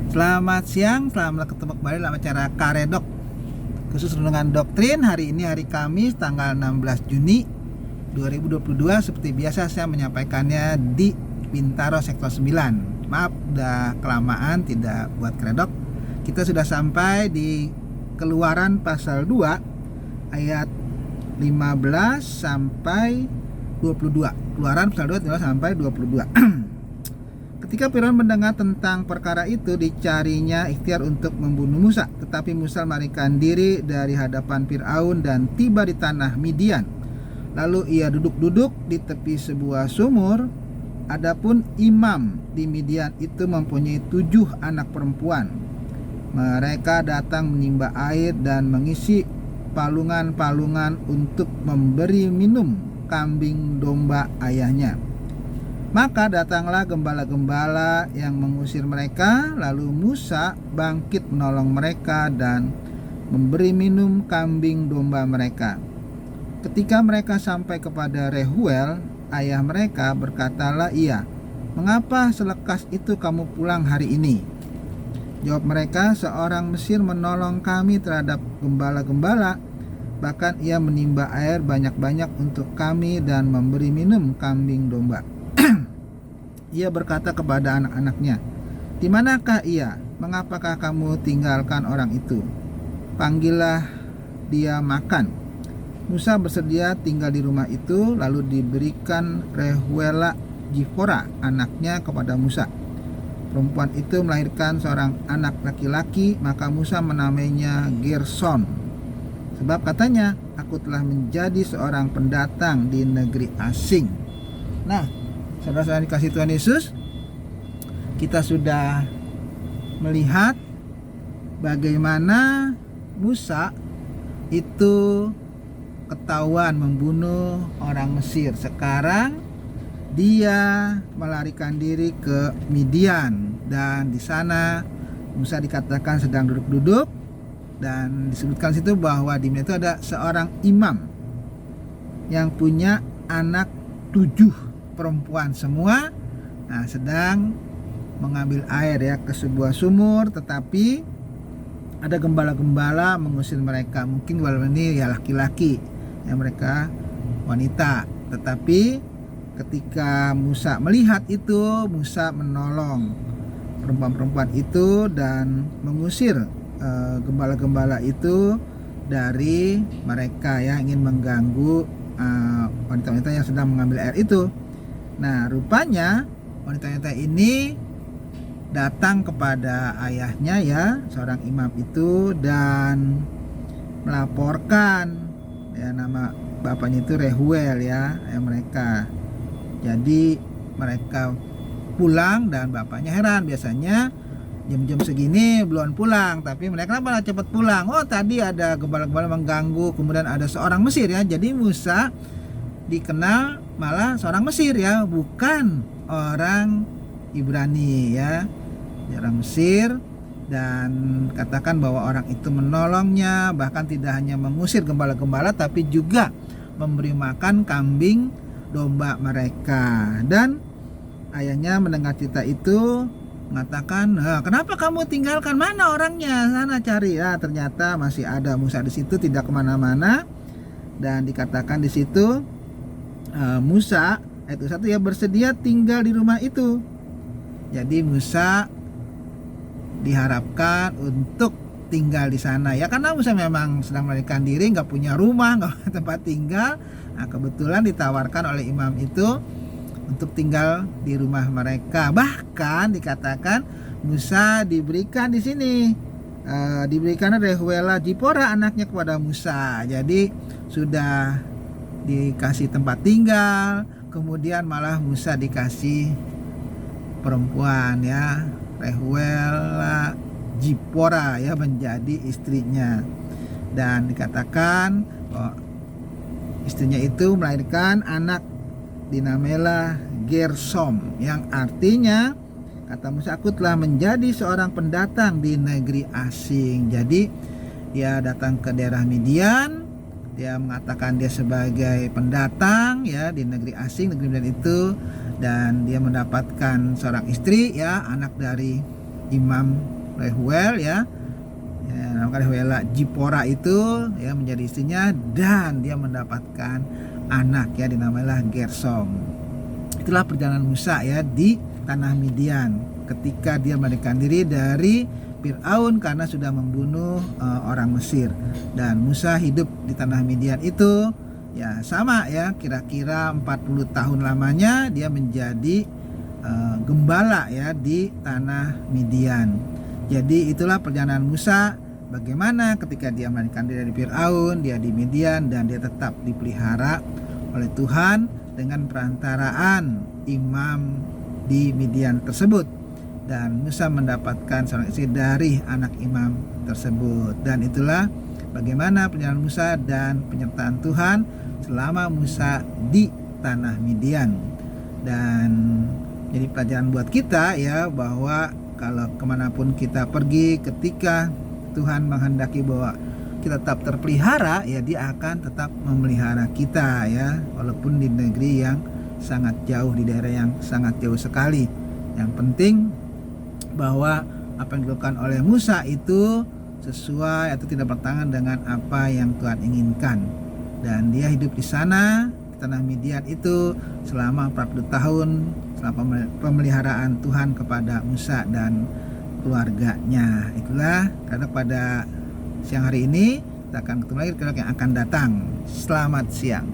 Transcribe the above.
Selamat siang, selamat ketemu kembali dalam acara Karedok khusus renungan doktrin. Hari ini hari Kamis tanggal 16 Juni 2022. Seperti biasa saya menyampaikannya di Bintaro sektor 9. Maaf udah kelamaan tidak buat Karedok. Kita sudah sampai di Keluaran pasal 2 ayat 15 sampai 22. Keluaran pasal 2 sampai 22. Ketika Firaun mendengar tentang perkara itu, dicarinya ikhtiar untuk membunuh Musa. Tetapi Musa melarikan diri dari hadapan Firaun dan tiba di tanah Midian. Lalu ia duduk-duduk di tepi sebuah sumur. Adapun imam di Midian itu mempunyai 7 anak perempuan. Mereka datang menimba air dan mengisi palungan-palungan untuk memberi minum kambing domba ayahnya. Maka datanglah gembala-gembala yang mengusir mereka. Lalu Musa bangkit menolong mereka dan memberi minum kambing domba mereka. Ketika mereka sampai kepada Rehuel, ayah mereka, berkatalah ia, "Mengapa selekas itu kamu pulang hari ini?" Jawab mereka, "Seorang Mesir menolong kami terhadap gembala-gembala. Bahkan ia menimba air banyak-banyak untuk kami dan memberi minum kambing domba." Ia berkata kepada anak-anaknya, "Di manakah ia? Mengapakah kamu tinggalkan orang itu? Panggillah dia makan." Musa bersedia tinggal di rumah itu, lalu diberikan Rehuela Jipora anaknya kepada Musa. Perempuan itu melahirkan seorang anak laki-laki, maka Musa menamainya Gerson. Sebab katanya, "Aku telah menjadi seorang pendatang di negeri asing." Nah, saudara-saudara dikasih Tuhan Yesus, kita sudah melihat bagaimana Musa itu ketahuan membunuh orang Mesir. Sekarang dia melarikan diri ke Midian, dan di sana Musa dikatakan sedang duduk-duduk, dan disebutkan situ bahwa di Midian itu ada seorang imam yang punya anak 7 perempuan semua. Nah, sedang mengambil air ya ke sebuah sumur, tetapi ada gembala-gembala mengusir mereka. Mungkin walaupun ini ya laki-laki, ya mereka wanita. Tetapi ketika Musa melihat itu, Musa menolong perempuan-perempuan itu dan mengusir gembala-gembala itu dari mereka yang ingin mengganggu wanita-wanita yang sedang mengambil air itu. Nah, rupanya wanita-wanita ini datang kepada ayahnya ya, seorang imam itu, dan melaporkan ya, nama bapaknya itu Rehuel ya, mereka. Jadi mereka pulang dan bapaknya heran, biasanya jam-jam segini belum pulang, tapi mereka malah cepat pulang. Oh, tadi ada gembala-gembala mengganggu, kemudian ada seorang Mesir ya. Jadi Musa dikenal malah seorang Mesir ya, bukan orang Ibrani ya, orang Mesir. Dan katakan bahwa orang itu menolongnya, bahkan tidak hanya mengusir gembala-gembala, tapi juga memberi makan kambing domba mereka. Dan ayahnya mendengar cerita itu mengatakan, "Kenapa kamu tinggalkan? Mana orangnya? Sana cari." Ya, ternyata masih ada Musa di situ, tidak kemana-mana. Dan dikatakan di situ Musa itu satu ya bersedia tinggal di rumah itu. Jadi Musa diharapkan untuk tinggal di sana ya, karena Musa memang sedang melarikan diri, nggak punya rumah, nggak punya tempat tinggal. Nah, kebetulan ditawarkan oleh imam itu untuk tinggal di rumah mereka. Bahkan dikatakan Musa diberikan di sini diberikan Rehuela Jipora anaknya kepada Musa. Jadi sudah dikasih tempat tinggal, kemudian malah Musa dikasih perempuan ya, Rehuela Jipora ya, menjadi istrinya. Dan dikatakan istrinya itu melahirkan anak dinamailah Gersom, yang artinya, kata Musa, "Aku telah menjadi seorang pendatang di negeri asing." Jadi dia datang ke daerah Midian, dia mengatakan dia sebagai pendatang ya di negeri asing, negeri Midian itu, dan dia mendapatkan seorang istri ya, anak dari Imam Rehuel ya, namanya Rehuela Jipora itu ya menjadi istrinya, dan dia mendapatkan anak ya, dinamailah Gersom. Itulah perjalanan Musa ya di tanah Midian ketika dia melarikan diri dari Fir'aun karena sudah membunuh orang Mesir. Dan Musa hidup di tanah Midian itu ya sama ya, kira-kira 40 tahun lamanya dia menjadi gembala ya di tanah Midian. Jadi itulah perjalanan Musa, bagaimana ketika dia melarikan diri dari Fir'aun, dia di Midian, dan dia tetap dipelihara oleh Tuhan dengan perantaraan imam di Midian tersebut. Dan Musa mendapatkan seorang istri dari anak imam tersebut. Dan itulah bagaimana perjalanan Musa dan penyertaan Tuhan selama Musa di tanah Midian. Dan jadi pelajaran buat kita ya, bahwa kalau kemanapun kita pergi, ketika Tuhan menghendaki bahwa kita tetap terpelihara ya, dia akan tetap memelihara kita ya, walaupun di negeri yang sangat jauh, di daerah yang sangat jauh sekali. Yang penting bahwa apa yang dilakukan oleh Musa itu sesuai atau tidak bertentangan dengan apa yang Tuhan inginkan. Dan dia hidup di sana, di tanah Midian itu selama 40 tahun, selama pemeliharaan Tuhan kepada Musa dan keluarganya. Itulah karena pada siang hari ini kita akan ketemu lagi di yang akan datang. Selamat siang.